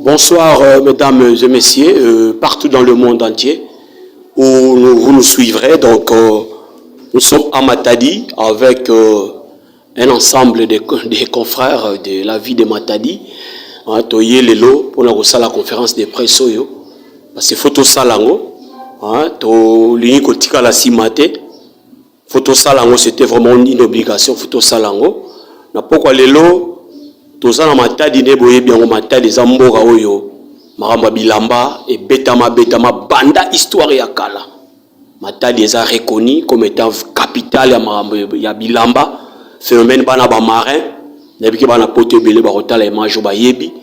Bonsoir, mesdames et messieurs, partout dans le monde entier où vous nous suivrez. Donc, nous sommes à Matadi avec un ensemble des confrères de la vie de Matadi. Toye lelo pour la conférence de presse parce que photo salango, to l'unique tika la simate. Photo salango c'était vraiment une obligation. Photo salango. Na pourquoi lelo tozana Matadi ne boye bien Matadi zamboga oyo maramba bilamba et betama banda histoire ya kala. Matadi est reconnu comme étant capitale ya maramba ya bilamba, phénomène bana ba marin, depuis que bana pote belé ba rotala majo ba yebi,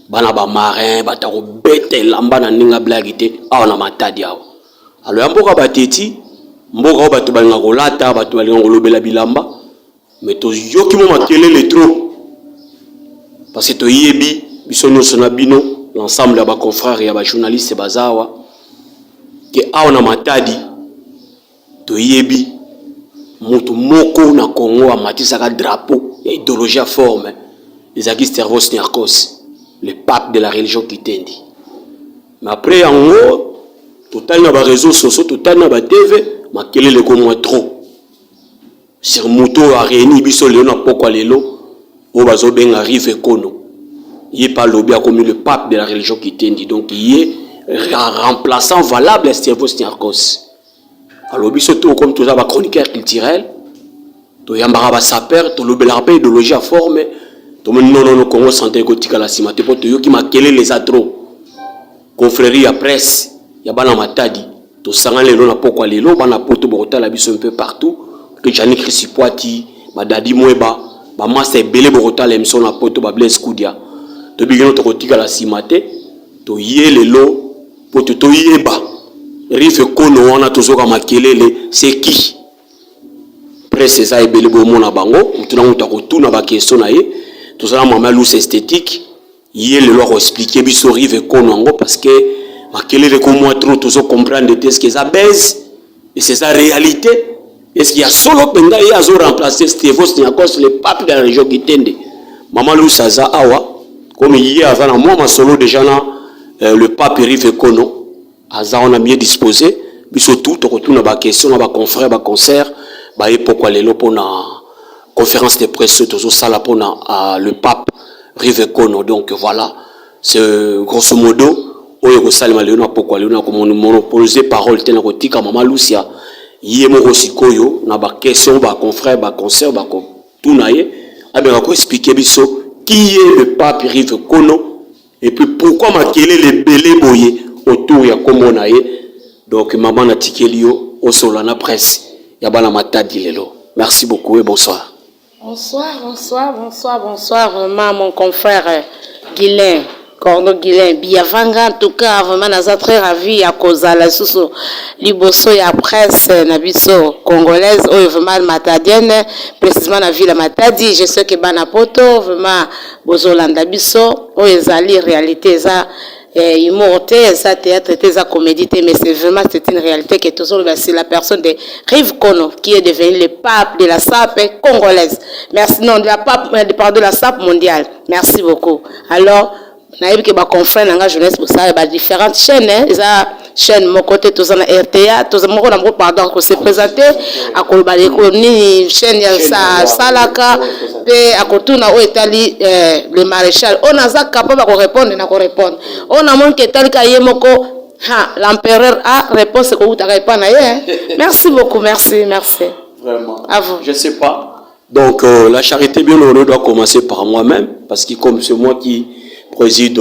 bana ba marin ba ta ko bete lamba na ninga blagité awa na Matadi awa. Alors mboka bateti, mboka ba to balinga kolata, ba to balinga kolobela bilamba, mais to yoki mo makele le trop. Parce que to yebi bisono sonabino l'ensemble de ba confrères et ba journalistes bazawa que awa na Matadi to yebi mutu moko na Congo a matisaka drapeau et idéologie à forme les Agis Tervos Niarkos le pape de la religion Kitendi. Mais après en haut total na ba réseaux sociaux total na ba TV makele le comme trop sur muto a réuni biso le na pokwa lelo o bazo ben arrive kono il pas lobby comme le pape de la religion Kitendi, donc il est remplaçant valable Tervos Niarkos. Alors biso to comme tout ça ba chroniqueur culturel to yambara ba saper to lobela pa idéologie à forme to non Congo santé ko tika la simate po to yoki makele les atro confrérie à presse ya bana Matadi to sanga lelo na pokwa lelo bana poto borota la biso un peu partout que Janik Risipoati Madadi Mweba ba master belé borota la émission na poto ba Blaise Koudia to bigeno to tika la simate to yé lelo poto to yeba rive kono wana tozoka makelele c'est qui presse ça ebele bo mona bango mutuna muta ko tuna ba question na ye tozala mama lous esthétique yé le leur expliquer biso rive kono ngo parce que makelele ko moi trop tozo comprendre est-ce que ça baise et c'est sa réalité est-ce qu'il y a solo penda ya zo remplacer Tervos Niarkos le pape de la région Kitende mama lous saza awa comme yé avant moi ma solo déjà na le pape rive kono Aza on a mieux disposé, mais surtout on a des questions, on a confrères, des concerts, bah et pourquoi les pour na conférence de presse toujours ça là pour na le pape Rive Kono. Donc voilà, c'est grosso modo oyo salima le na pourquoi le na comme monopoliser parole tena ko tika mama Lucia yemo osikoyo na ba question ba confrères, ba concerts, ba tout na ye abeka ko expliquer biso qui est le pape Rive Kono et puis pourquoi makele le belé boye autour ya kombo na ye. Donc maman na tikelio au solana presse ya bana Matadi lelo. Merci beaucoup et bonsoir. Bonsoir vraiment mon confrère Guilain Cordo Guilain Biavanga en tout cas vraiment naza très ravi à causa la sous liboso ya presse na biso congolaise ou vraiment matadienne précisément na ville Matadi. Je sais que bana poto vraiment bozolanda biso o ezali réalité ça immortel, ça théâtre, ça comédie, mais c'est vraiment une réalité que toujours c'est la personne de Rive Kono qui est devenu le pape de la SAP congolaise. Merci, non, de la pape, de la SAP mondiale. Merci beaucoup. Alors, naïb que ba confrère nanga jeunesse pour ça ba différentes chaînes ça chaîne mon côté tous en RTA tous mon ko pardon ko se présenter à ko ba ni chaîne ya sa salaka pe à ko tuna o etali le maréchal on a ça capable de répondre na ko répondre on a mon que tali ka yemoko ha l'empereur a réponse ko utaka pas na ye. Merci beaucoup, merci Vraiment à vous. Je sais pas donc la charité bien honneur doit commencer par moi-même parce que comme c'est moi qui préside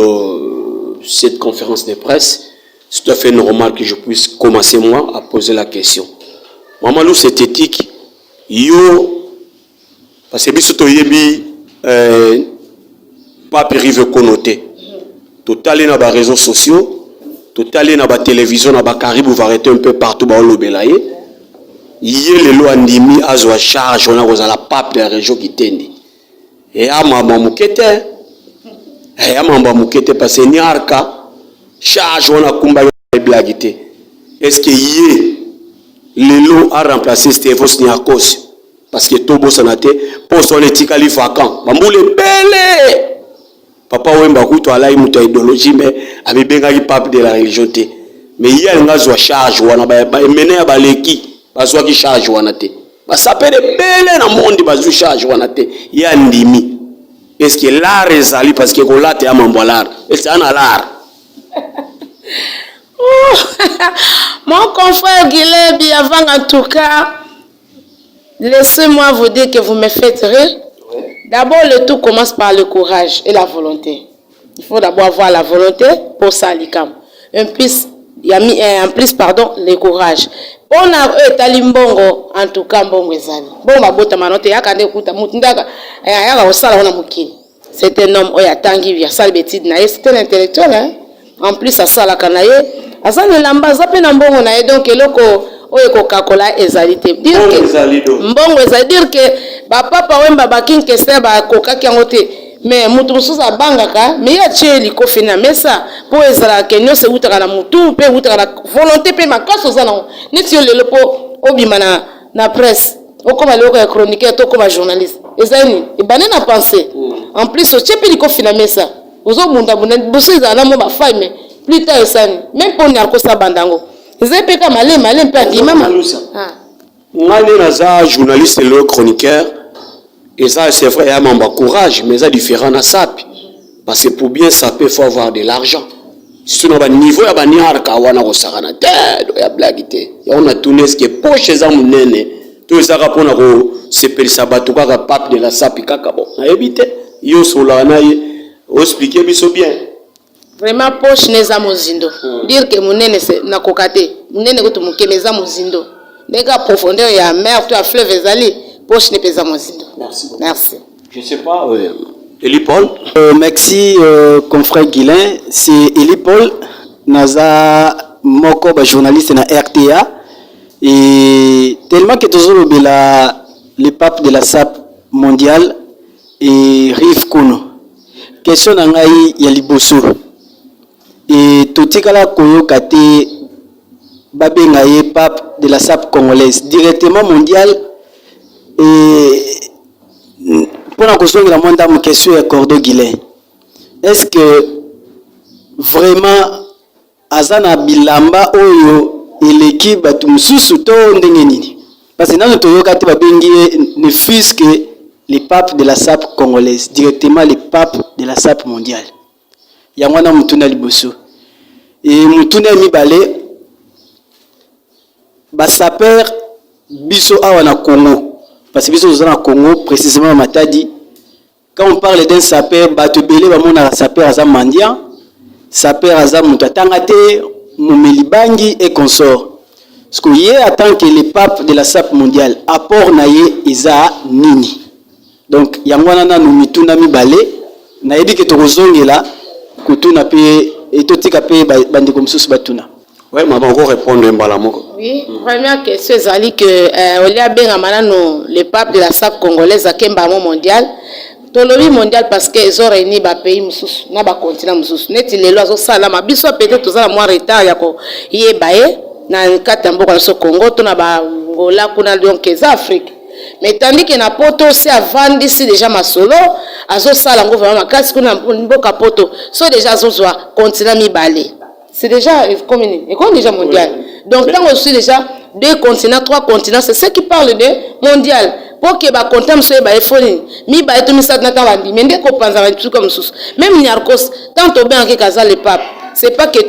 cette conférence de presse, c'est tout à fait normal que je puisse commencer moi à poser la question. Maman Lou c'est éthique, yo parce que biso to yebi pas rive connoté. Total na ba réseaux sociaux, total na ba télévision na ba Caribou va arrêter un peu partout ba lobelaye. Yé le lo andimi azwa charge on a la pape de la région Kitendi. Et à maman mukete mamba mukete parce ni arka charge on a kumba blagité est-ce que yé lelo a remplacé Tervos Niarkos parce que tobo sanate poste on est tikali vacant bamboule belé Papa Wemba kuto alai muta idéologie mais abibenga ki pape de la religion te. Mais il y a une charge wana ba mené ya baleki bazwa ki charge wana te. Ba sapere bele na monde bazwa charge wana te. Ya ndimi. Est-ce que l'art ezali parce que ko late ya mambo l'art. Est-ce que ana l'art? Mon confrère Guilhem Biavang, en tout cas, laissez-moi vous dire que vous me faites rire. D'abord, le tout commence par le courage et la volonté. Il faut d'abord avoir la volonté pour ça, l'ICAM. En plus, le courage. On a Talimbongo, en tout cas, Mbongo Ezali. Bon, ma botte manote, yakande kuta mutindaka, yaka osala wana mukini. C'est un homme, oya tangi via salbetide nae, c'est un intellectuel, hein. En plus, ça sala kanaye, asane lamba zape na mbongo nae, donc eloko oye Coca-Cola ezalite. Dire que Mbongo ezali dire que ba papa Wemba bakin kester ba Coca kiangote. Mais mutu mususa bangaka mais ya tche liko fina mesa pour ezala kenyo se utaka na mutu pe utaka na volonté pe makaso za na neti yo lelo po obima na presse okoma loko ya chroniqueur to koma journaliste ezani ibane na penser en plus o tche pe liko fina mesa ozo bunda bunda boso ezala mo ba faille mais plus tard esani même pour ni akosa bandango ezali pe ka malé pe akima ngane na za journaliste le chroniqueur. Et ça, c'est vrai, il y a un courage, mais ça différent à ça. Parce que pour bien saper, il faut avoir de l'argent. Si on a un niveau, il y a un niveau, il y a blague. On a tourné ce qui est poche, les hommes nene. Tout ça, on a sepelé ça, bateau, pape de la sapi, kakabo. On a évité. Yo solana, on expliqué bien. Vraiment, poche, les hommes zindo. Dire que mon nene, c'est na kokate. Mon nene, que tu m'as les hommes zindo. Dès qu'à profondeur, il y a mer, tu as fleuve ezali. Poche n'est pas à Merci. Merci. Je ne sais pas. Eli Paul. Merci, confrère Guilhem. C'est Eli Paul, Naza Moko, journaliste na RTA. Et tellement que toujours le pape de la SAP mondiale et Rive Kuno. Question nangai ya liboso. Et totikala koyo kate babengaye pape de la SAP congolaise directement mondial. Et pour la question de la moindre question est Cordo Guilhem. Est-ce que vraiment Azana Bilamba Oyo et l'équipe Batumsusu to ndengenini? Parce que dans notre Toyokate Babengi ne fût que les papes de la SAP congolaise, directement les papes de la SAP mondiale. Yangwana Mutuna Liboso. Et Mutuna Mibale Basaper Biso Awana Congo. Parce que nous sommes au Congo, précisément à Matadi. Quand on parle d'un sapeur, Batubele, on a un sapeur à Mandia, sapeur à Moutatangate, Moumelibangi et consort. Ce qu'il y a, tant que les papes de la SAP mondiale, apport naye Isa Nini. Donc, Yangwana Numituna Mibale, naïdi que tu là, que tu n'as payé, et tout ce que bande comme sous Batuna. Oui, maman, on répondre un balamoko. Oui, première question, c'est que Olia Bengamana, le pape de la SAP congolaise, à Kembamo mondial, Tolobi mondial parce qu'ils ont réuni les pays, na ba continent mususu. Net les lois au salama, biso peut-être tous à moins retard yako yebaye na katambo kwa so Congo, to na ba Angola kuna donc les Afrique. Mais tandis que na poto aussi avant d'ici déjà ma solo, azo sala ngo vraiment kasi kuna mboka poto, so déjà zo continent mibale. C'est déjà déjà mondial. Donc, tant aussi déjà 2 continents, 3 continents, c'est ce qui parle de mondial. Pour que les continents soient les mi ba tout ça na tawandi, mais dès qu'on pense à tout comme ça. Même Niarkos, tant au bien que Kaza le pape, c'est pas que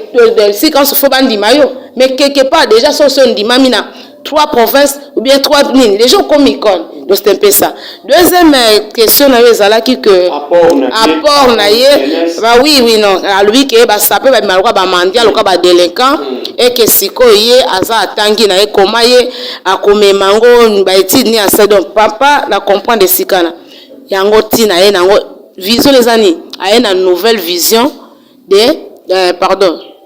si quand se faut bandi mayo, mais quelque part déjà sont dit mamina 3 provinces ou bien 3 lignes. Les gens comme icône. Donc c'est un peu ça. Deuxième question, que apport naïe, bah oui non, à lui que bah ça peut être malheureux bah mendiant, le cas bah délinquant et que si quoi y est à tangi naïe comment y est à comme mango bah étude ni à ça donc papa la comprendre de sikana. Yango ti naïe nango vision les années a une nouvelle vision de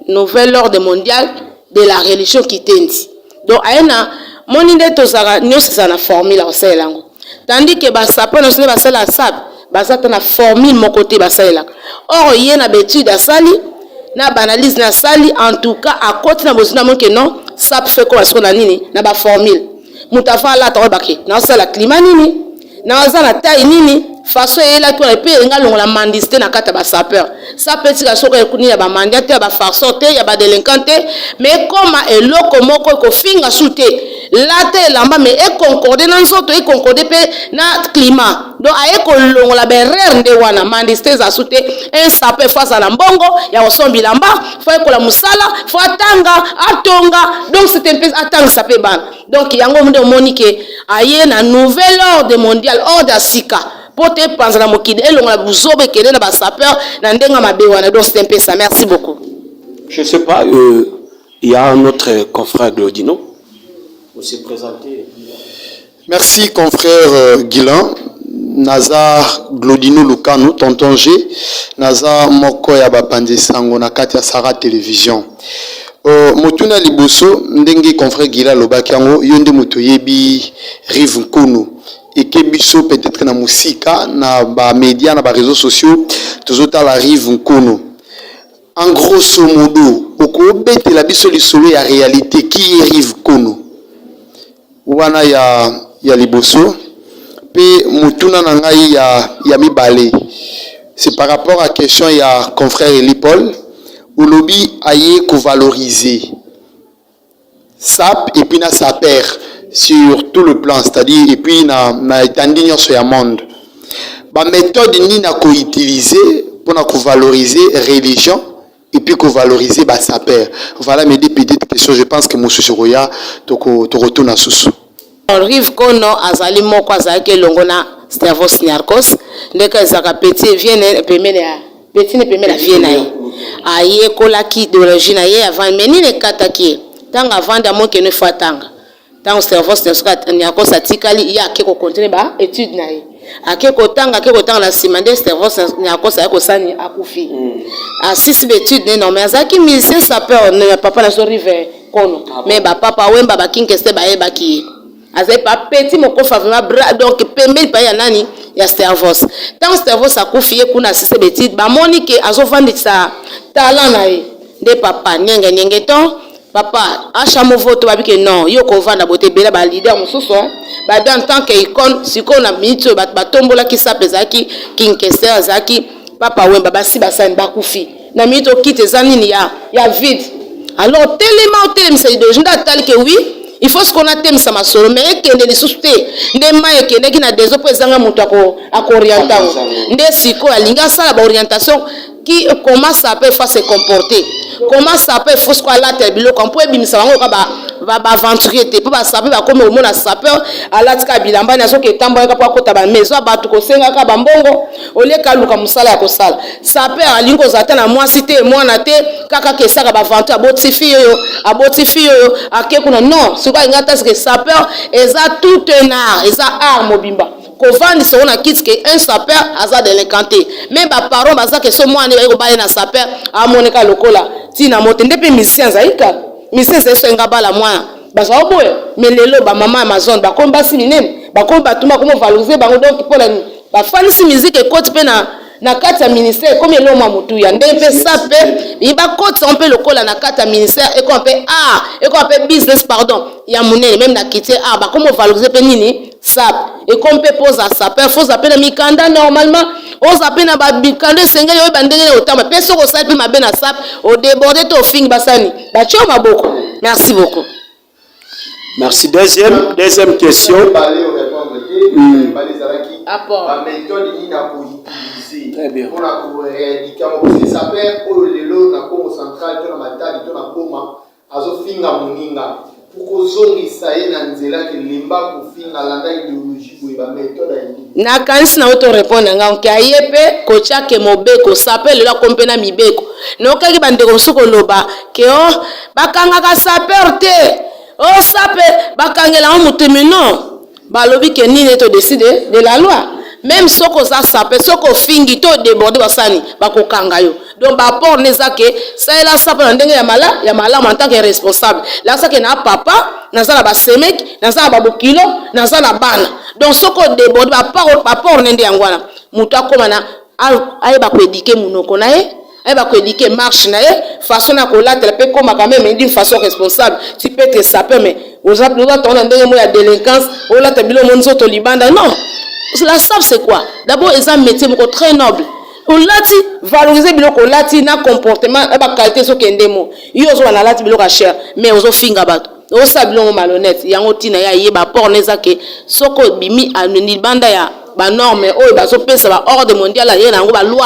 nouvelle ordre mondial de la religion qui t'indi. Donc aena moninde to sara nyos sana formule la selango tandis que ba sapon no se ba sala sab ba sata na formule mon côté ba sala or y na betude asali na analyse na sali en tout cas à côté na bosina mon que non ça fait quoi sur na nini na ba formule mutafa la to baki na sala climat nini na za na taille nini façon et là qu'on peut la mandiste na kata ba sapeur ça peut être soko ekuni ya ba mandate ya ba farsote ya ba délinquante mais comme eloko moko ko finga souté là te lamba mais e concordé nan soto e concordé pe na climat donc aye ko longola ba erreur nde wana mandiste za souté un sapeur face à la mbongo ya osombi lamba faut ko la musala faut atanga atonga donc c'est un peu atanga sapé ban donc yango monde monique aye na nouvel ordre mondial ordre sika pour te penser la mokide et la bouzobe qui est dans la sapeur dans denga mabewana donc c'est un peu ça. Merci beaucoup. Je sais pas, il y a un autre confrère Glodino. Vous s'est présenté. Merci confrère Guilan. Naza Glodino Lukano, tonton G. Naza Moko ya bapandi sango na kati ya Sara Télévision. Motuna liboso ndenge confrère Guilan lobaki yango yonde moto yebi Rive Nkunu. Et que biso peut-être na musika na ba médias na ba réseaux sociaux tozota la Rive Nkunu. En grosso modo oko bete la biso lisolo ya réalité qui est Rive Nkunu. Wana ya liboso pe mutuna na ngai ya mibale. C'est par rapport à question ya confrère Eli Paul ou lobby aye ko valoriser SAP et puis na SAPER sur tout le plan, c'est-à-dire et puis na étendue sur le monde. La méthode ni na ko utiliser pour na ko valoriser religion et puis ko valoriser ba SAPER. Voilà mes deux petites questions. Je pense que monsieur Soroya to retourne à Soussou. Rive Kono azali moko azaki longona Stavros Niarchos ndeka zaka petit vienne pemela petit ne pemela vienne aye kolaki idéologie na ye avant menine kataki tanga avant da monke ne fatanga tant Stavros Niarchos atikali ya ke ko continuer ba étude na ye ake ko tanga na simande Stavros Niarchos ayako sani akufi assist l'étude ne non mais azaki musicien sapeur ne papa na so Rive Kono mais ba papa wemba ba kinkeste ba ye ba ki azai pas petit mon faveur donc pembe pa ya nani ya Stavros tant Stavros akufi kuna assist l'étude ba monique azovandi sa talent na ye de papa nyenge ton papa acha mo voto ba bike non yo ko vanda bote bela ba leader mususu ba dans tant que icône siko na minito ba tombola ki sape zaki kinkester zaki papa wemba basi basani bakufi na minito kite zanini ya vide alors tellement c'est de junda tal que oui il faut ce qu'on a thème ça ma solo mais kende li susute nde maye kende ki na dezo po ezanga mutu ako orientant nde siko alinga sala ba orientation qui comment ça peut faire se comporter comment ça peut faut ce qu'on la telle on peut bimisa bango ba aventurier te pas saper ba comme au monde a sapeur alatika bilamba na soki tamboya ka kota ba maison ba to ko senga ka ba mbongo ole ka luka musala ya ko sala sapeur alingo zata na moi cité moi na te kaka ke saka ba aventure aboti fio ake kuna non c'est pas ngata ce que sapeur eza tout un art eza art mobimba Kovani se on a quitté que un sapeur aza délinquanté mais ba parents baza que so moi ne ba ko ba na sapeur a monika lokola tina motende pe musicien zaika musicien c'est senga bala moi baza oboye mais lelo ba maman Amazon ba komba si minene ba komba tuma comment valoriser bango donc pour la ba fan si musique et côté pe na kati ya ministère comme elo mwa mutu ya ndempe sape iba côté on peut lokola na kati ya ministère et qu'on peut art et qu'on peut business pardon ya munene même na quitter art ba comment valoriser pe nini sap et qu'on peut poser à sapeur faut appeler mikanda normalement on s'appelle na ba mikanda senga yo bandenge na otamba pe soko sap pe mabe na sap au déborder to fing basani ba choma beaucoup. Merci beaucoup. Merci. Deuxième question. Apport. La méthode qui n'a pas utilisé. Très bien. On a pour rééduquer mon sapeur au lelo na Congo central to na matadi to na Goma azofinga muninga. Pour zongi saye na nzela ke limba kufinga landa idéologie ko ba méthode ya. Na kanisi na auto répondre nga onke ayepe ko chake mobeko sapeur lelo kompe na mibeko. No kaki bandeko suko loba ke o bakanga ka sapeur te. O sape bakangela mutu non. Balobi ke nini to décider de la loi même soko za sape soko fingi to déborder basani bako kangayo donc ba port neza ke ça ela sape na ndenge ya mala en tant que responsable la ça ke na papa na za ba semek na za ba bokilo na za na bana donc soko déborder ba port nende yangwana mutu akoma na aye ba ko éduquer munoko na ye aye ba ko éduquer marche na ye façon na ko latela pe koma quand même d'une façon responsable tu peux te saper mais aux autres on a donné moi la délinquance on l'a tabilo monzo to libanda non La SAP, c'est quoi? D'abord, ils ont un métier très noble. On l'a dit, valoriser biloko lati na comportement, ba qualité so kendemo. Yo zo na lati biloko cher, mais ozo finga bato. O sa biloko malhonnête, yango tina ya yeba por neza ke soko bimi anoni banda ya ba norme o ba so pesa ba ordre mondial ya na ngo ba loi,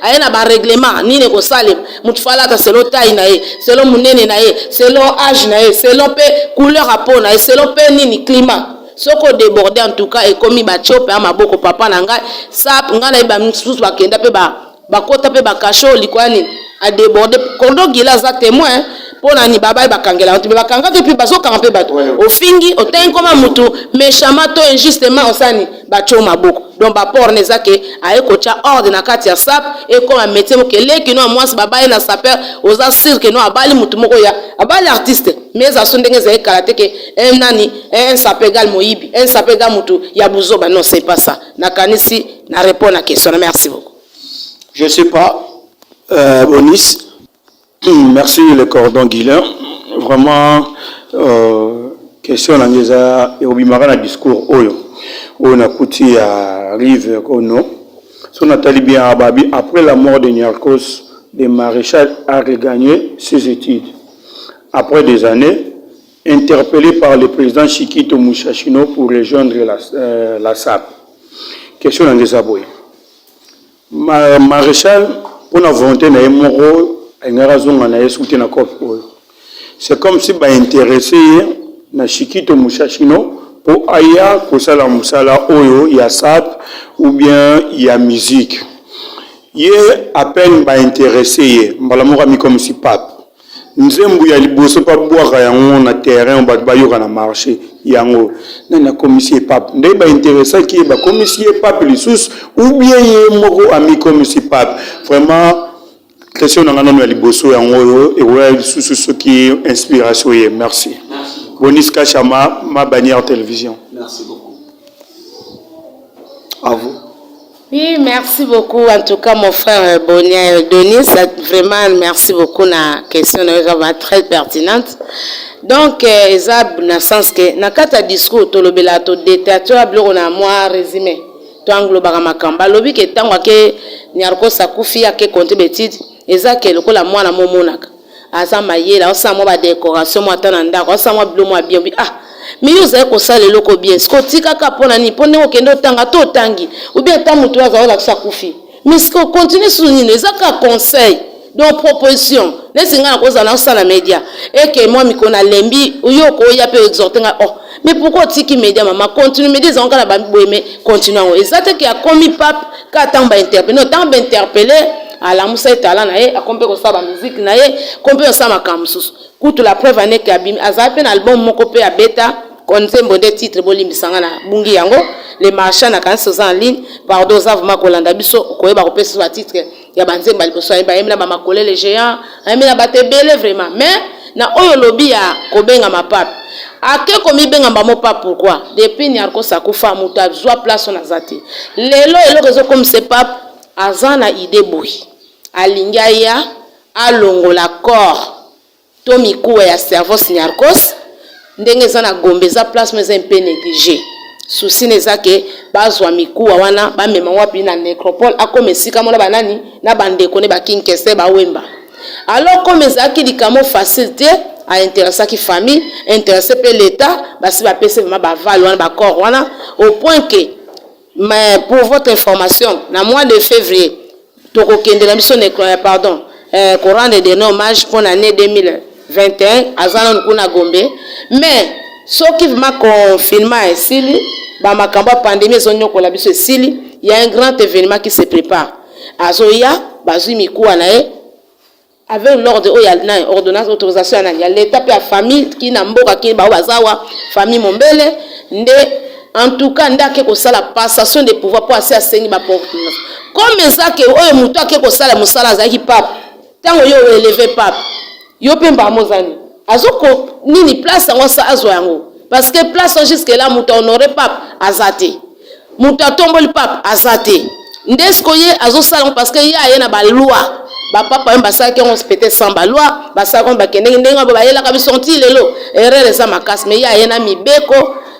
ayena ba règlement ni ne ko salim. Mutu fala ta selon taille na ye, selon munene na ye, selon âge na ye, selon pe couleur à peau na ye, selon pe ni climat. Soko débordé en tout cas et comme ba chope ama boko papa na ngai sa ngana ba msusu ba kenda pe ba kota pe ba kasho likwani a débordé Cordon Gila za témoin pona ni baba ba kangela on ba kanga pe bazo kampe bato au fingi au ten comme mutu méchamment to injustement osani ba choma boko donc ba por nezake a ekocha ordre na kati ya sap et comme un métier que les qui non moi baba na sapeur aux assir que non abali mutu moko ya abali artiste mais ça sont des karaté que un nani un sapégal moyibi un sapégal mutu ya buzoba non c'est pas ça na kanisi na répondre à la question. Merci beaucoup. Je sais pas Bonis. Merci le Cordon Guilain. Vraiment question nangeza et obimara na discours oyo na kuti arrive kono son Nathalie bien ababi après la mort de Niarchos le maréchal a regagné ses études après des années interpellé par le président Chikito Mushashino pour rejoindre la SAP. Question nangeza boy maréchal pour la volonté na moro c'est comme si ba intéressé na Chikito Mushashino pour aya kosala musala oyo ya sap ou bien ya musique ye appelle ba intéressé mbala moko mi comme si pape nzembu ya liboso pa boaka yango na terrain ba yoka na marché yango na commissaire pape ndé ba intéressé qui ba commissaire pape lisusu ou bien ye moko ami commissaire pape vraiment question dans la liboso et ouais ce qui est inspiration. Merci. Bonis Kachama, ma bannière télévision. Merci beaucoup. À vous. Oui, merci beaucoup en tout cas mon frère Bonia Denis, vraiment merci beaucoup na question vraiment très pertinente. Donc ezab na sens que na kata discours to lobela to détateur blo na moi résumé. To englobaka makamba lobi ke tangwa ke Niarchos akufi ya ke compte betide ezake lokola mwana momonaka aza mayela osama ba décoration mo atana ndako osama blo mo bien mais yo za ko sala loko bien sko tika ka pona ni pone o kendo tanga to tangi ou bien ta mutu aza ola kufi mais sko continue sur ni ezaka conseil donc proposition nesinga na koza na osala média et que moi mi kona lembi yo ko ya pe exhorter mais pourquoi tiki média maman continue média za ngala ba boyeme continue ezate ki a commis pape ka tamba interpeller non tamba interpeller à la moussa talent nae a compé ko saba musique nae compé osama kamsusu kutu la preuve ane que abim azape na album moko pe a beta konsembo de titre bolimbisanga na bungi yango les marchands na kanso en ligne pardon za vraiment kolanda biso ko yeba ko pesa sur titre ya banzemba liboso ya ba yemna ba makole les géants ayemna batebele vraiment mais na oyo lobi ya kobenga mapape ake komi benga mbamo pa pourquoi depuis Niarchos akufa mutu azwa place na zati lelo eloko comme ce pape azana idée boy alinga ya alongola corps to mikuwa ya cerveau Niarchos ndenge zana gombe za place mais un peu négligé souci nezake bazwa mikuwa wana ba mema wapi na nécropole akomesika mona banani na bandeko ne ba kinkese ba wemba alors comme ezaki likamo facilité a intéressé qui famille intéressé pe l'état basi ba pese vraiment ba val wana ba corps wana au point que mais pour votre information na mois de février toko kendela biso pardon courant de hommage pour l'année 2021 azana kuna gombe mais ce qui m'a confirmé ici ba makamba pandémie zonyo ko la biso ici il y a un grand événement qui se prépare azoya bazui mikuwa nae avec l'ordre oyalna ordonnance autorisation ya l'état pe la famille qui na mboka ki ba bazawa famille mombele nde en tout cas ndake ko sala passation de pouvoir pour assez asengi ba porte comme ezake oyo mutu ake ko sala musala za ki pape tango yo élevé pape yo pe mba mozani azoko nini place ngo sa azo yango parce que place jusque là mutu honoré pape azate mutu tomboli pape azate ndesko ye azo sala parce que ya yena ba loi ba papa mbasa ki on respecter sans ba loi ba sa kon ba kende ndenga ba yela ka bi senti lelo erreur za makas mais ya yena mibeko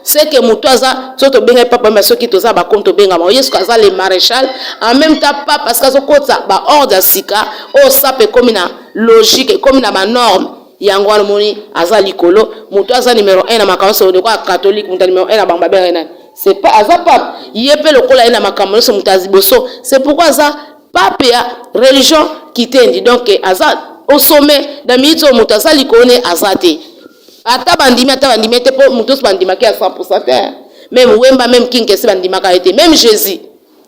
c'est que mutoza soto benga papa mais soki toza ba compte benga ma yesu kaza le maréchal en même temps pas parce que sokota ba ordre sika o sape comme na logique comme na ba norme yango wana moni aza likolo mutoza numéro 1 na makambo de quoi catholique mutoza numéro 1 na bamba bena c'est pas aza pape yepe lokola ina makambo so mutazi boso c'est pourquoi aza pape ya religion kitendi donc aza au sommet da mito mutaza likone azate ata bandimi te po mutos bandima ki à 100% même wemba même king kesi bandima ka été même Jésus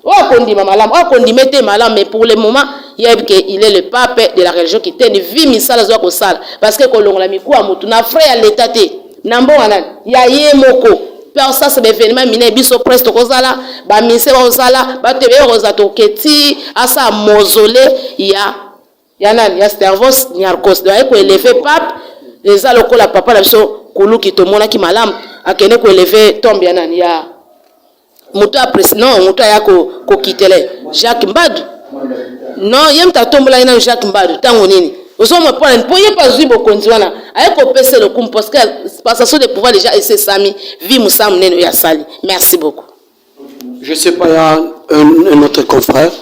o kondima malam o kondima te malam mais pour le moment il est le pape de la religion qui tient vie misala zo ko sala parce que ko longola miku amutu na frère à l'état te nambo wana ya ye moko per ça c'est l'événement miné biso presque kozala ba mise ba ozala ba tebe rozato keti asa mausolée ya nani ya Stervos Niarchos doit ko élever pape les a lokola papa la biso kulu ki tomona ki malam akene ko élever tombe ya nani ya muto après non muto ya ko kitele Jacques Mbadu non yem ta tombola ina Jacques Mbadu tango nini osomo point po ye pas zibo konzi wana ay ko pese le kum parce que passation de pouvoir déjà et c'est sami vi musam neno ya sali merci beaucoup. Je sais pas, il y a un autre confrère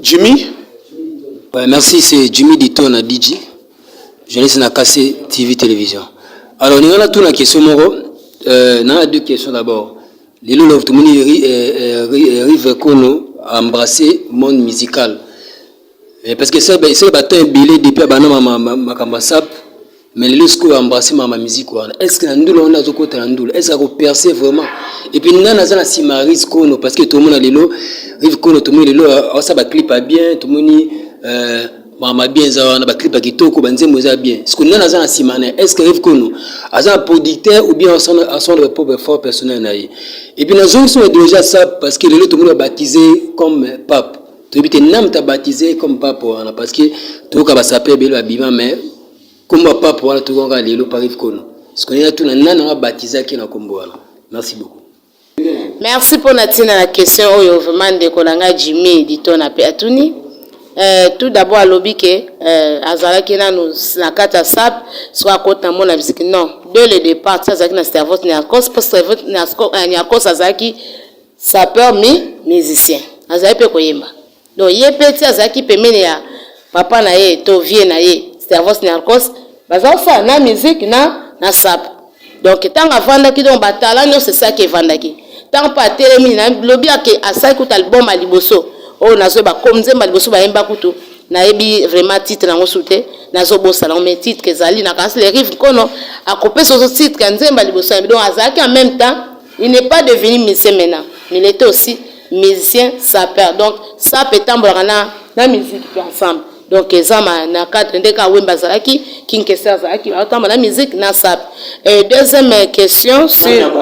Jimmy. Ouais, merci, c'est Jimmy Dito na DJ journaliste na Kassé TV télévision. Alors nous avons tout la question moro a deux questions d'abord. Lilo love tout moni Rive Kono a embrassé monde musical. Parce que c'est bâton billet depuis ma kambasap mais le sco a embrassé ma musique quoi. Est-ce que ndoulo on a zokota ndoulo est-ce qu'on percer vraiment et puis nana za na simaris Kono parce que tout le monde a lilo Rive Kono tout le monde lilo ça ba clip pas bien tout le monde mama bien za na ba clip kitoko banzemo za bien ce que nana za na simane est-ce que Rive Kono aza un producteur ou bien à son propre fort personnel na et puis nous sommes déjà ça parce que le tout le monde a baptisé comme pape. Tu es nam ta baptisé comme pape parce que tu ka ba saper belo abima mais comme pape wala tu nga lelo par Rive Kono ce qu'on a tout nana baptisé qui na kombo wala. Merci beaucoup. Merci pour la question oyo vraiment de kolanga Jimmy Dito na pe atuni. Tout d'abord à lobby que azala qui na nous na kata sap soit kota mona musique non dès le départ ça zaki na Stervos Niarchos parce que Niarchos azaki sapeur musicien azali pe koyemba donc ye petit azaki pemene ya papa na ye to vie na ye Stervos Niarchos bazao ça na musique na sap donc tant avanda ki donc batala non c'est ça qui vendaki tant pas telemi na lobby que asai kuta album aliboso o nazo ba komze maliboso ba yemba kutu na yebi vraiment titre na ngosute nazo bossa na mais titre que zali na kasi les Rive Kono a coupé ce titre kanzemba liboso donc azaki en même temps il n'est pas devenu musicien maintenant mais il était aussi musicien sapeur donc ça peut tambola na musique ensemble donc ezama na cadre ndeka wemba zalaki kinkesa zalaki atamba na musique na sap et deuxième question sur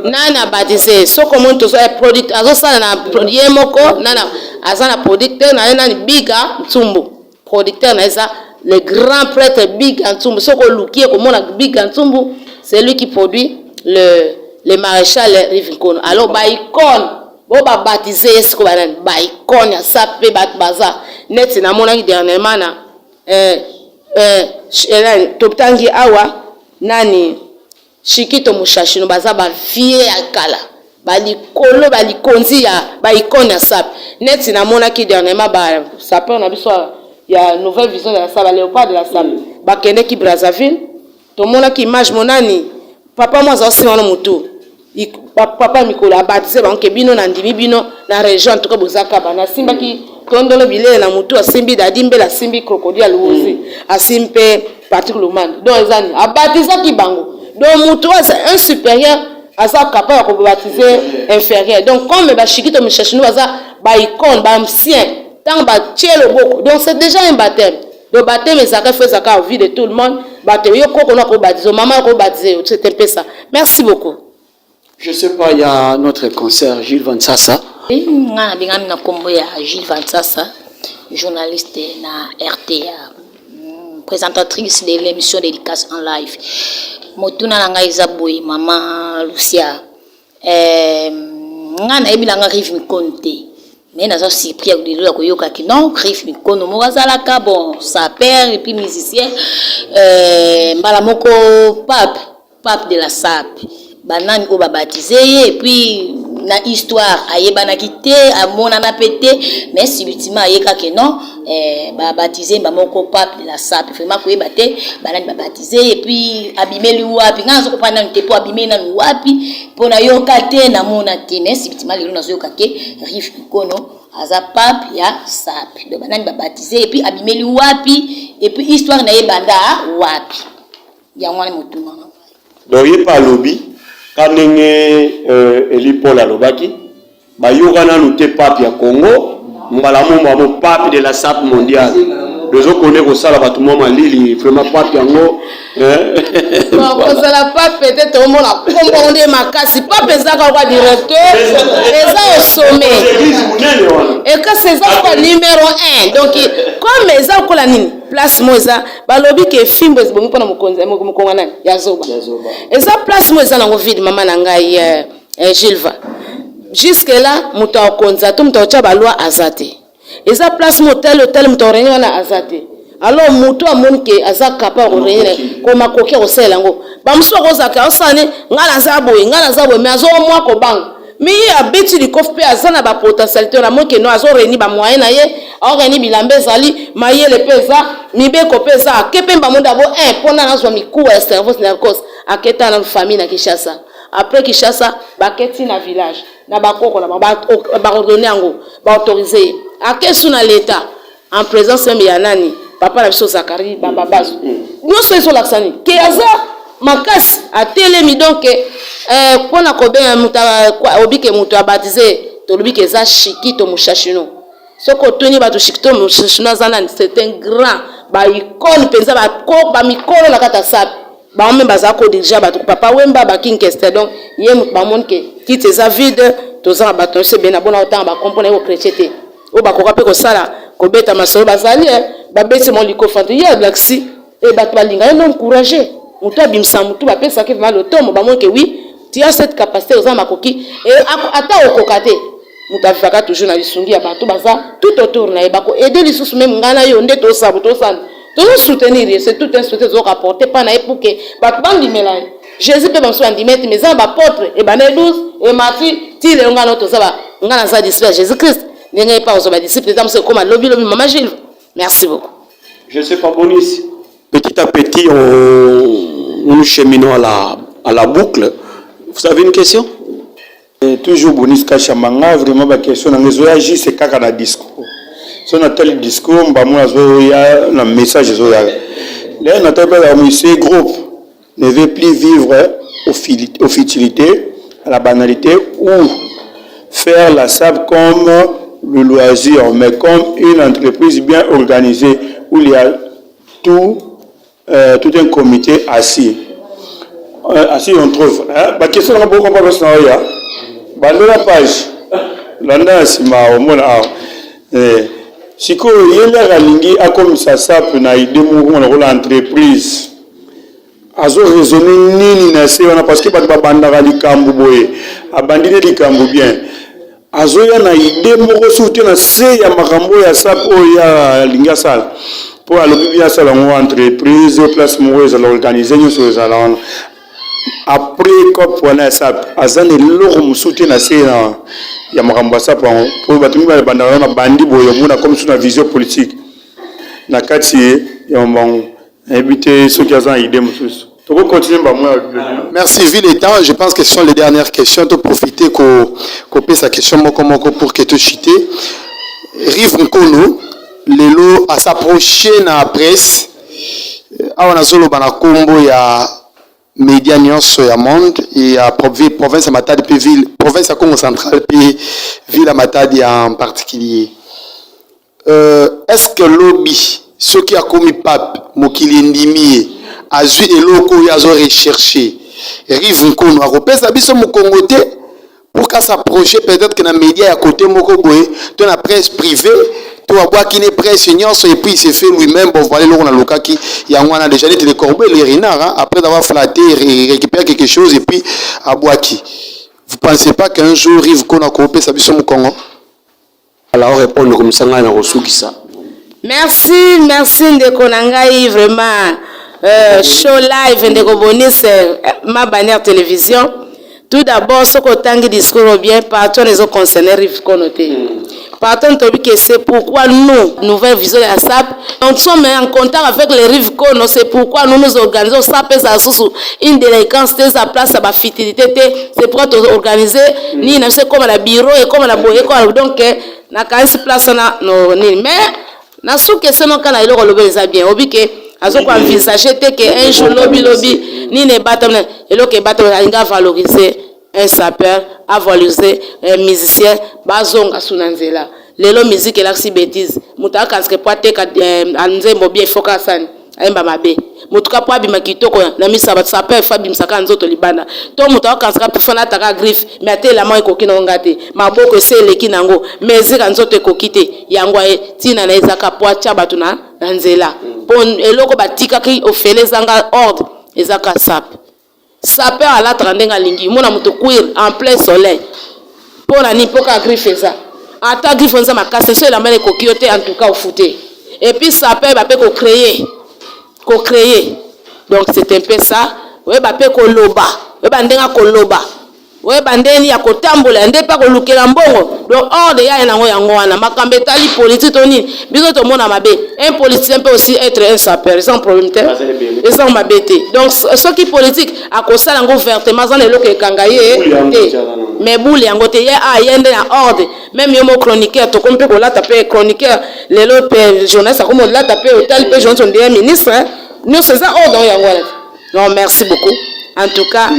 nana baptisé so comment to so producteur azo sala na produit moko nana azana producteur na biga Ntsumbu producteur na ça le grand prêtre Biga Ntsumbu so ko lukie ko mona Biga Ntsumbu c'est lui qui produit le maréchal Rive Kono alors ba icône bo ba baptisé est-ce que ba icône ya sapé baza net na mona dernièrement na toptangi awa nani Shikito Mushashino baza ba vie akala balikolo balikonzi ya ba icône ya sap net na mona ki dernièrement ba sapeur na biso ya nouvelle vision de la sap léopard de la sap ba kende ki Brazzaville to mona ki image monani papa moi za osima na mutu papa mikolo abatize banke bino na ndimi bino na région en tout cas bozaka bana simba ki tondolo bilele na mutu asimbi dadimbe la simbi crocodile luzi asimpe Patrick Lumande donc ezani abatiza ki bango donc mutu c'est un supérieur asa capable de baptiser inférieur donc comme ba Shikito Mushashino baza ba icône ba ancien tant ba tielo boko donc c'est déjà un baptême le baptême ezaka fait ça à vie de tout le monde baptême yo koko na ko baptiser maman ko baptiser c'est un peu ça merci beaucoup. Je sais pas, il y a notre concert Gilles Van Sassa. Nga bingami na kombo ya Gilles Van Sassa, journaliste na RTA, présentatrice de l'émission Dédicace en live. Motuna na nga Isaboy, maman Lucia. Nga na ebi nga Rive Kono te. Mais nazo surpris ak dilo ko yoka ki non Rive Kono mo bazalaka bon sa père et puis musicien mbala moko pape de la sap. banani o baptisé et puis na histoire ayebana kité amona na pété mais subitement ayeka que non ba baptisé ba moko pape de la SAP vraiment ko yebate banani ba baptisé et puis abimeli wapi ngazo ko pana ntepo abimeli na wapi pona yoka te na mona te mais subitement lelo nazo yoka ke Rive Kono aza pape ya SAP de banani ba baptisé et puis abimeli wapi et puis histoire na yebanda wapi ya mwana mutuna donc il pas lobby quand Eli Paul alobaki ba yogana nous te pape ya Congo mbala mo pape de la SAP mondiale les autres connaissent ça là tout le monde lili vraiment pape yango bon ça la pape peut-être au monde a comprendre ma casse pape ça quoi directeur les au sommet et que c'est ça quoi numéro 1 donc comme les ça quoi la nini place moza balobi ke fimbo ezibongi pona mokonga nani ya zoba et ça place moza na vide mama na ngai Gilva jusque là muto akonza to muto cha balwa azate et ça place motel hôtel muto renyo na azate alors muto amonke aza capable renyo ko makoki ko selango ba muso ko zaka osane ngala zabo mais azo mwa ko bang mi abeti likof pe azana ba potentialité na moke no azo reni ba moyen na ye o reni bilambe zali mayele pesa mibe ko pesa kepemba monda bo pona na zo miku ya service na cause aketa na famille na Kinshasa après Kinshasa baketi na village na bakoko na ba ordonner ngo ba autoriser akesu na l'état en présence ya nani papa na biso Zakari baba bazo nous sommes la sani ke aza makasi atelemi donc pona ko ben muta obike muta baptisé to lobike eza Shikito Mushashino soko toni ba to Shikito Mushashino zana c'est un grand ba icône penza ba ko ba mikolo na kata SAP ba on baza ko déjà ba to papa wemba ba kinkeste donc ye ba monke kite za vide to za ba to se bena bona autant ba comprendre ko chrétienté o ba ko ka pe ko sala ko beta masolo bazali ba beti mon liko fanti ya blaxi et ba to balinga non encourager mutu abimisa mutu bapesa ke vraiment le tomo ba monke oui tu as cette capacité aux makoki et ata okokate mutu afaka toujours na lisungi ya bato baza tout autour na ebako aider les sous même ngana yo nde to sabu to san to soutenir c'est tout un soutien zo rapporter pas na epuke bato bandi melai Jésus peut banso andimeti mais ba apôtre et ba 12 et Matthieu ti le ngana to saba ngana za disciple Jésus Christ n'est pas aux disciples des c'est comme lobby maman Gilles merci beaucoup je sais pas Bonis petit à petit nous cheminons à la boucle. Vous avez une question? Toujours Bonis Kachamanga, vraiment ma question dans les OAJ c'est kaka na discours. Si on a tel discours, bah moi il y a un message OAJ. Là on appelle la ce groupe ne veut plus vivre aux futilités, à la banalité ou faire la SAP comme le loisir, mais comme une entreprise bien organisée où il y a tout un comité assis. Assis on trouve. La question est beaucoup plus simple. La page. L'année sima au monde. Si quoi il y a ralingi a comme ça na idée mon l'entreprise. Azo raisonner nini na se on parce que ba banda likambu boye. Abandiner likambu bien. Azo ya na idée moko soute na se ya makambo ya sap o ya linga sala. Pour aller bien ça dans entreprise place moko za organiser nous sur ça après quand on a ça azane loro musuti na se na ya makambo ça pour batumi ba banda na bandi boye mona comme sur la vision politique na kati ya mbongo éviter ceux qui ont idée mususu. Merci, vu les temps, je pense que ce sont les dernières questions. Tu profiter qu'on pose sa question pour que tu chites. Rive Nkono, lelo à s'approcher dans la presse. On a solo bana combo ya média nyonso ya monde et à province à Matadi puis ville province à Congo central puis ville à Matadi en particulier. Est-ce que lobby ceux qui a commis pape mokili ndimi azui eloko yazo rechercher Rive Nkono a repesa biso mo Congo te pour qu'à s'approcher peut-être que na média à côté moko boye to na presse privée to aboa qui ne presse nyonso et puis il se fait lui-même bon voilà loko na lokaki ya ngwana déjà les corbeaux les renards après avoir flatté récupérer quelque chose et puis aboa qui vous pensez pas qu'un jour Rive Nkono a repesa biso mo Congo? Alors répondre comme ça na resukisa. Merci Ndeko Nangai, vraiment show live Ndeko Bonis, ma bannière télévision. Tout d'abord, ce qu'on tangue discours bien, partout les autres concernés rive connoté. Partout que c'est pourquoi nous, nouvelle vision de la SAP, nous sommes en contact avec les rives conno, c'est pourquoi nous nous organisons SAP ça sous une délinquance de sa place à ma fidélité, c'est pour organiser ni c'est comme la bureau et comme la boye donc na quand place na no ni mais na sous que c'est non quand il le les bien obi que azo ko envisager que un jour lobby ni ne bateau et le que bateau inga valoriser un sapeur à valoriser un musicien bazonga sunanzela lelo musique la si bêtise mutaka parce que poate ka anzembo bien foka sana aimba mabe mutuka po abima kitoko na misa ba sapeur fabi msaka nzoto libanda to mutaka kansaka pufana taka griffe mais atela moi kokina ngate maboko se leki nango mais zika nzoto ekokite yango tina na ezaka po atia batu na nzela pon eloko batika ki ofelezanga ordre ezaka sap sapeur ala trandenga lingi mona mutu kuir en plein soleil pona ni poka griffe ça ata griffe nza makase so la mele kokiote en tout cas au fouté et puis sapeur ba pe ko créer donc c'est un peu ça ouais ba pe ko loba ouais ba ndenga ko loba ouais ba ndeni ya kotambola nde pa ko lukela mbongo donc ordre ya nango yango wana makambe tali politique toni biso to mona mabe un politicien peut aussi être un sapeur sans problème et sans mabete donc ce qui politique a kosala ngo vertement dans le loke kangaye mais boule yango te ya yende na ordre même yo mo chroniqueur to kompe ko la taper chroniqueur le lope journaliste comme la taper hôtel pe journaliste de ministre nous c'est ça ordre yango non merci beaucoup en tout cas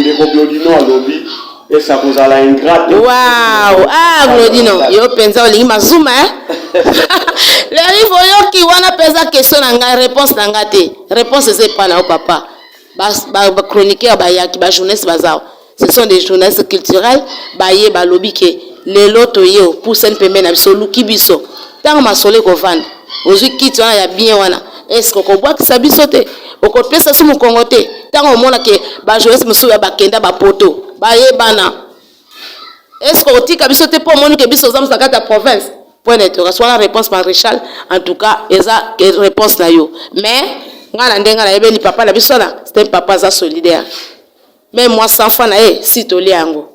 et ça vous a la ingrate. Waouh! Ah, Glodino, yo pensa olingi mazuma le rivo yo ki wana pensa question na réponse na ngate. Réponse c'est pas na papa. Ba chroniqueur ba yaki ba journaliste bazao. Ce sont des journalistes culturels ba ye ba lobby ke le loto yo pour sen pembe na biso luki biso. Tant masole ko vendre. Ozu kiti wana ya bien wana. Est-ce qu'on boit que ça biso te? Au côté ça sous mon congoté. Tant au mona ke ba journaliste muso ya ba kenda ba poto. Bana. Est-ce qu'on dit que biso te pour mon que biso zam sakata province? Point d'interrogation. Soit la réponse maréchal en tout cas eza réponse na yo. Mais ngana ndenga na yebe ni papa la biso na c'est un papa za solidaire. Mais moi sans fan na si to liango.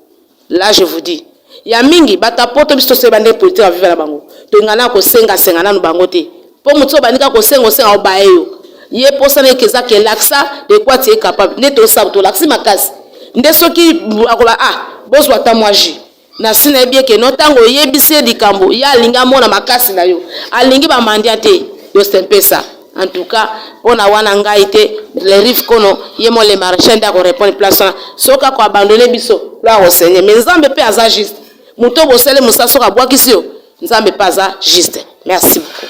Là je vous dis ya mingi bata poto biso se bande politique à vivre la bango. To ngana ko senga na bango te. Po mutso banika ko senga obaeyo. Ye posa na keza ke laksa de quoi tu es capable. Ne to sa to laksi makasi. Nde soki akola boss wata mwaji na sina bien que notango yebise dikambo ya linga mona makasi na yo alingi ba mandia te yo stempe ça en tout cas on a wana ngaite les rives kono yemo les marchands da ko répondre place soka ko abandonner biso la renseigner mais nzambe pe aza juste muto bosele musa soka bwakisio nzambe pas aza juste merci beaucoup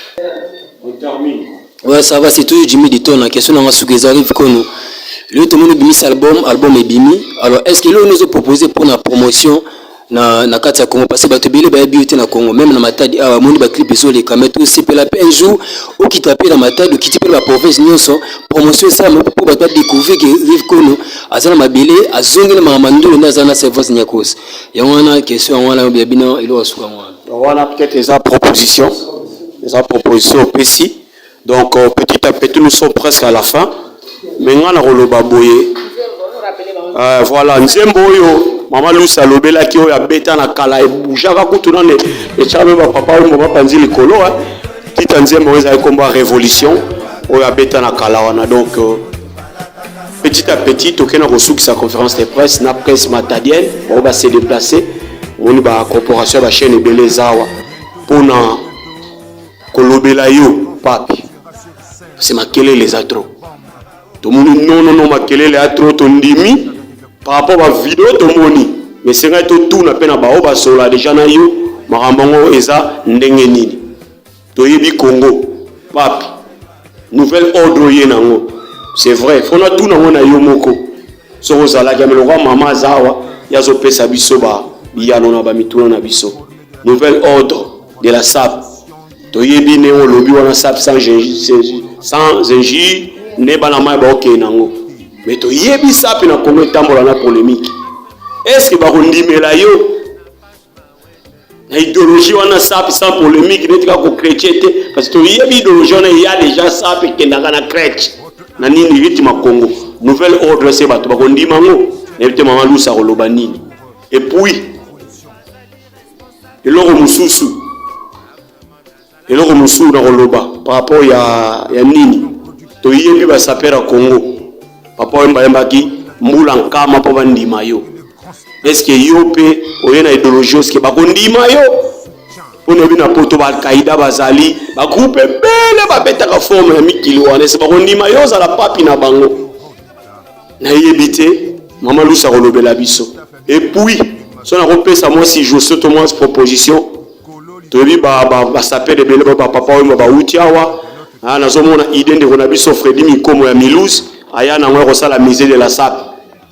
on termine ouais ça va c'est tout Jimmy Dito na question na sukeza rive kono. Le tout le monde bimi album est bimi. Alors est-ce que là nous a proposé pour la promotion na kati ya Congo parce que batobele ba beauté na Congo même na matadi a monde ba clip zo les caméras tout c'est la un jour au qui taper na matadi qui taper la province nyonso promotion ça pour ba découvrir que rive kono azana mabele azongela mamando na zana service nyakos ya wana question wana bien bino ilo wasuka wana voilà peut-être les propositions précis donc petit à petit nous sommes presque à la fin. Mais ngana koloba boye voilà nzembo oyo mama Lusa lobela ki oyo abeta na kala e boujaka kutuna ne e chabe ba papa oyo ba panzi likolo tita nzembo oyo za komba révolution oyo abeta na kala wana donc petit à petit tokena kosuki sa conférence de presse na presse matadienne on va se déplacer on ba corporation ba chaîne ebele zawa pona kolobela yo papi c'est makele les atro. Tout le monde non makelele a trop tondimi par rapport à la vidéo tout le monde mais c'est vrai tout na pena ba oba sola déjà na yo marambango eza ndenge nini to yebi Congo papi nouvelle ordre yenango c'est vrai fona tout na wona yo moko so ozala jamelo kwa mama zawa yazo pesa biso ba biyano na ba mituna na biso nouvelle ordre de la SAP to yebi ne on lobi wana SAP sans injure ne bana mai ba ok nango mais to yebi sapi na Congo tambola na polémique est-ce que ba kondimela yo na idéologie wana sapi sans polémique netika ko chrétien parce que to yebi idéologie wana ya déjà sapi kendaka na chrétien na nini rythme Congo nouvelle ordre c'est ba to ba kondima ngo nevite mama Lusa koloba nini Et puis, eloko mususu na koloba par rapport ya nini toyebi basapera Congo papa oyembaki mbula nkama po bandima yo. Est-ce que yo pe oyena idéologie est-ce que bakondima yo pona bina poto ba Al-Qaïda bazali ba groupe bele ba betaka forme ya mikili wana est-ce bakondima yo za la papi na bango na yebite mama lusa kolobela biso. Et puis so na kopesa moi si je saute moi proposition toyebi ba sapere bele ba papa oyo ba utiawa nazomona idée ndeko na biso Fredi Mikomo ya Milouz aya na ngwe kosala musée de la SAP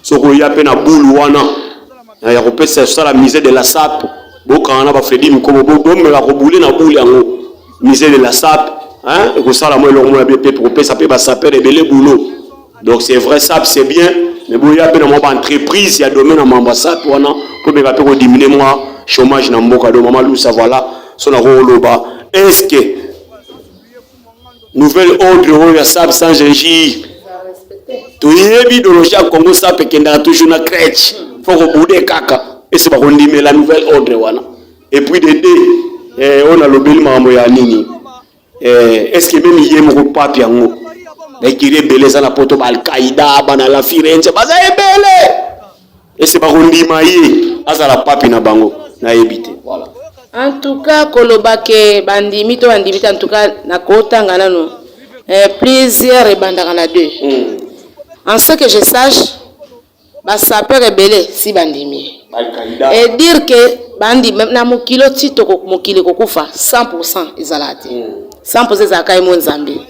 soko ya pe na bulu wana ya kopesa sala musée de la SAP bokana ba Fredi Mikomo bomela ko bule na bulu yango musée de la SAP et kosala moi lo ngwe pe pour kopesa pe ba sapere bele boulot. Donc c'est vrai SAP c'est bien mais bon ya pe na mo ba entreprise ya domaine na mamba SAP wana pour be ko diminuer moi chômage na mboka do mama lusa voilà son loba. Est-ce que nouvelle ordre ya SAP sans agir toyebi idéologie ya Congo SAP kenda toujours na crèche faut ko bude kaka et c'est pas qu'on dit mais la nouvelle ordre wana et puis on a lobeli mambo ya nini est-ce que même yé mo papi yango et qui rebelle ça na poto ba Al-Qaïda bana la Firenze baza ebele et c'est pas qu'on dit maye asa la papi na bango na ebité voilà. En tout cas, kolobake bandimi to bandimi en tout cas na kotanga nano plusieurs bandana deux. En ce que je sache, ba sapeur rebelle si bandimi. Et dire que bandi na mokilo tito ko mokile kokufa 100% ezalati. 100% zakai mon Zambie.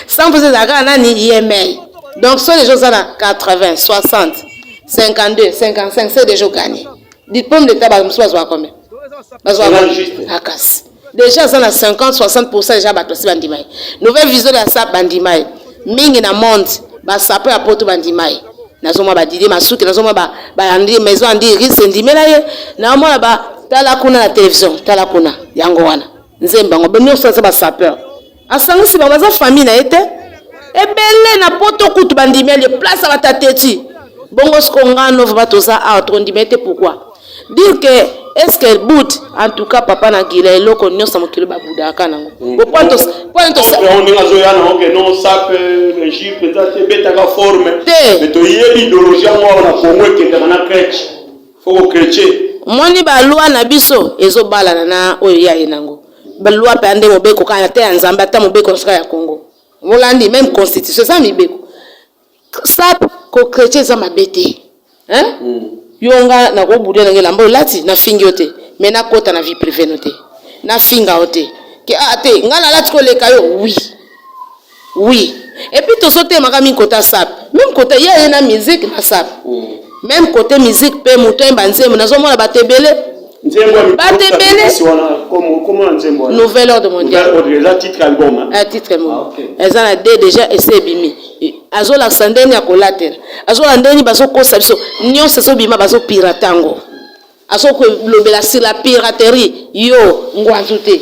100% zakai nani yemei. Donc soit les gens à 80, 60, 52, 55, c'est déjà gagné. Dites-moi de tabac monsieur va combien? Déjà ça na 50-60% déjà batosi bandimai. Nouvelle vision de la SAP bandimai. Mingi na monde ba sapeur a poto bandimai. Nazoma ba didi masuki nazoma ba andi maison andi risque ndimela ye na mona ba tala kuna na télévision tala kuna yango wana. Nzemba ngo benyo ça ba sapeur. Asangisi ba baza famille na ete ebele na poto kutu bandimai le place à batateti. Bongo skongano va toza a trondimete pourquoi? Dire que est-ce que bout en tout cas papa na gila eloko nyosa mokilo babuda kanango point on est azoyana OK non ça peut régir peut-être beta ka forme mais to yebi idéologie moi na Congo ekenda na crèche faut crèche moni ba loi na biso ezobala na oyo ya yenango ba loi pe ande mobeko kana te nzamba ata mobeko sika ya Congo molandi même constitution ça mibeko ça ko crèche za mabete hein yonga na ko budia ngela mbo lati na fingi yote mais na kota na vie privée noté na finga yote ke ate ngala lati ko leka yo oui et puis to sote makami kota SAP même côté ya na musique na SAP même côté musique pe moto mbanzemo nazomona batebele comment nzembo nouvelle ordre mondial titre album un titre album eza na déjà essai bimi azola sandeni ya collatéral azola ndeni baso kosa biso nyonso so bima baso piratango aso ko lobela sur la piraterie yo ngwanzu te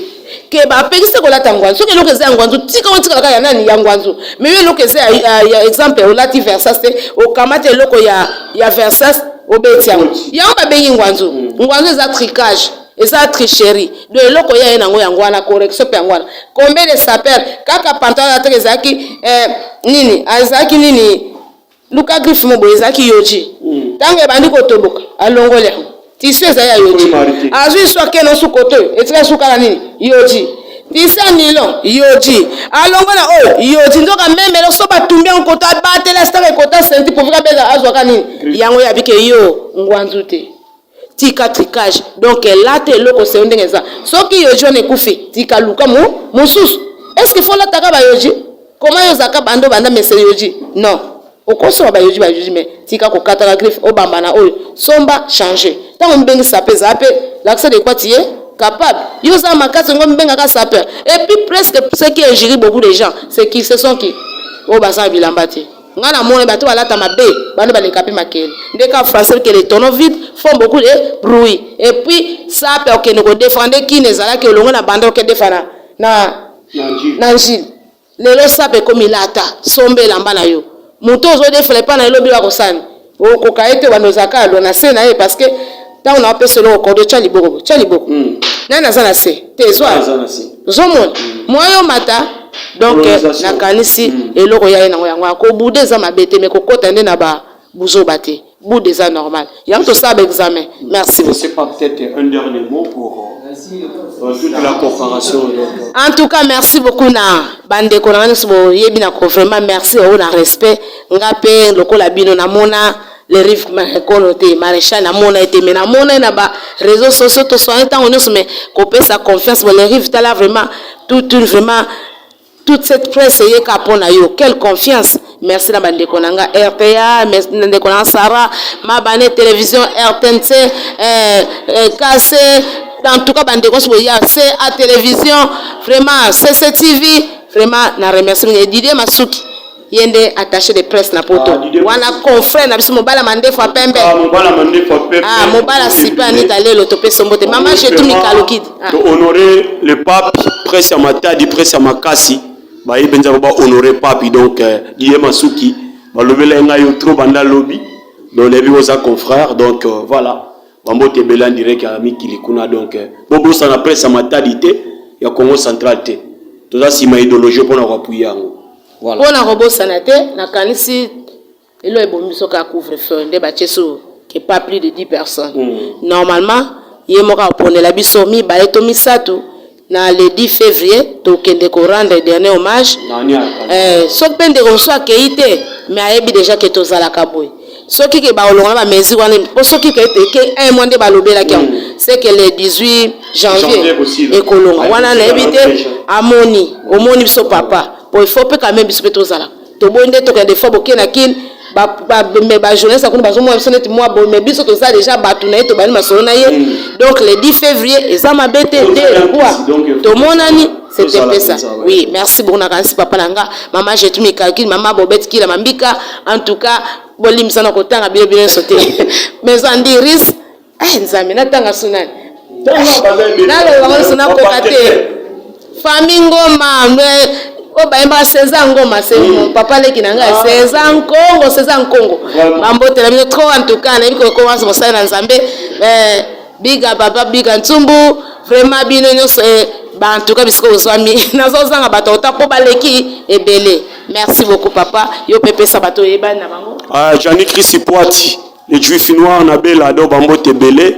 ke ba pekise kolata ngwanzu ke lokeze ngwanzu tika ontika kaka ya nani ya ngwanzu mais yo lokeze ya exemple olati versas te okamate loko ya versas obeti yango yango ba bengi ngwanzu ngwanzu za tricage eza tricherie de eloko ya nango yango wana correction pe yango wana combien de sapeurs kaka pantalon atreke zaki nini azaki nini luka griffe mo boyezaki yoji tango ebandi kotoboka alongole tissu eza ya yoji azwi soke no sukoto etika sukala nini yoji tisa nilon yoji alongola oyo yoji ndoka memelo so batumbi en kota batela staka kota senti pour vika beza azwaka nini yango ya bike yo ngwanzu te tika tricage donc là te loko se ndenge za soki yoji on ekufi tika luka mususu est-ce qu'il faut la taka ba yoji comment yo zaka bando banda mese yoji non okoso ba yoji mais tika ko kataka griffe o bamba na oyo somba changer tant mbengi sapeza ape l'accès de quoi tier capable yo za makasi ngo mbenga ka sapeur et puis presque ce qui injure beaucoup de gens c'est qui ce sont qui o basa bilambati ngana mone bato balata mabe bando balekapi makele ndeka français que les tonneaux vides font beaucoup de bruit et puis ça peut que nous défendre qui ne zala que longo na bando que défana na njil lelo ça peut comme ilata sombe lamba na yo muto zo defele pa na lobi wa kosani Kokaete wanozaka lo na se na ye parce que tant on a appelé selon au corps de Tchaliboko. Nana zana se. Tezwa. Zomon. Moi yo mata. Donc nakanisi eloko ya na yango ko boudé za mabete mais kokota nde na ba buzo bate. Boudé za normal. Ya to ça examen. Merci. C'est pas peut-être un dernier mot pour toute la coopération. En tout cas, merci beaucoup na bande konanso yebina ko vraiment merci au na respect ngape lokola bino na mona les rives konoté maréchal na mona été mais na mona na ba réseaux sociaux to so temps on se met ko sa confiance pour les rives là vraiment toute cette presse est capona yo quelle confiance. Merci na bande konanga RPA, merci na konanga Sarah, ma bande télévision RTNC KC. En tout cas, bande il y a CA télévision, vraiment CCTV, vraiment na remercie Didier Masuki. Yende attaché de presse na poto. Wana confrère na biso mobala mande fa pembe. Ah mobala sipa ni dalé l'otopé sombote. Maman j'ai tout mikalokid. Honorer le pape, presse à Matadi, presse à Makasi. Ba ibenza ba honorer pape donc Didier Masuki. Ba lobela ngayo trop banda lobby. Donc les vos confrères donc voilà. Bambo Tebela direct à Ami Kilikuna donc Bobo ça na presse à Matadité ya Congo central té. Tout ça si ma idéologie pour na appuyer yango. Voilà. Pour na robo sanate na kanisi elo ebomiso ka couvre-feu nde bacheso que pas plus de 10 personnes. Normalement, yemoka pone la biso mi ba eto misato na le 10 février to kende ko rendre dernier hommage. So pende ko so akeite mais ayebi déjà que tozala kaboy. Ce qui est ba mesure pour ceux qui est un mois de balobela c'est que le 18 janvier et kolonga wana na ebité amoni omoni biso papa pour il faut quand même biso tozala to bonde to ka des fois bokena kin ba jeunesse akuni bazo moi biso net moi bon mais biso toza déjà batu na to bani masolo na ye donc le 10 février ezama bete de quoi to monani c'était ça. Oui, merci beaucoup na kansi papa nanga maman j'ai tout mis calcul maman bobet ki la mambika en tout cas bolim sana kotanga bien bien sauté mais on dit risque nzambe natanga sunani nalo wango suna kokate famille ngoma o baimba César ngoma c'est mon papa leki nanga César Nkongo mambo tela bien trop en tout cas na biko commence mosala na nzambe biga papa biga ntsumbu vraiment bino nyonso en tout cas bisiko ozwami nazozanga bato otako baleki ebele. Merci beaucoup papa yo pepe sabato yeba na bango Jani Chris Poati les juifs noirs na bela do bambo tebele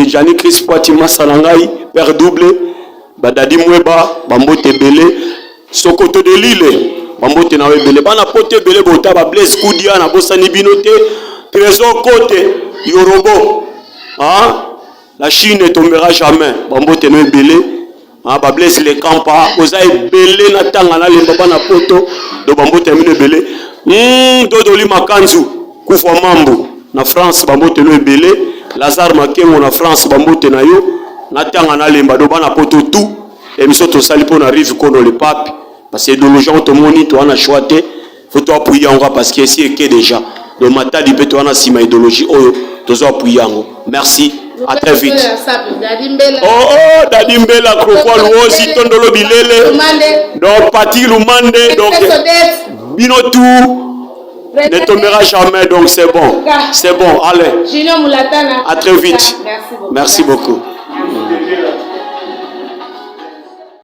Jani Chris Poati masalangai père double badadi mweba bambo tebele Sokoto de Lille bambo te na ebele bana pote ebele bota ba Blaise Koudia na bosani binote trésor côté Yorobo la Chine ne tombera jamais. Bambo te no ebele. Ba Blaise les campa. Oza ebele na tanga na lemba bana poto. Do bambo te no ebele. Dodoli Makanzu. Kufa Mambu. Na France bambo te no ebele. Lazare Makengo na France bambo te na yo. Na tanga na lemba do bana poto tout. Et miso to sali po na rive kono le pape. Parce que de gens to moni to ana choité. Faut to appuyer en parce que c'est que déjà. Le matin du péto ana si ma idéologie oyo to appuyer en. Merci. À très vite. Dadi Mbela Krokwa Luosi Tondolo Bilele. Donc Pati Lumande. Donc Bino tout ne tombera jamais. Donc c'est bon. C'est bon. Allez. À très vite. Merci beaucoup.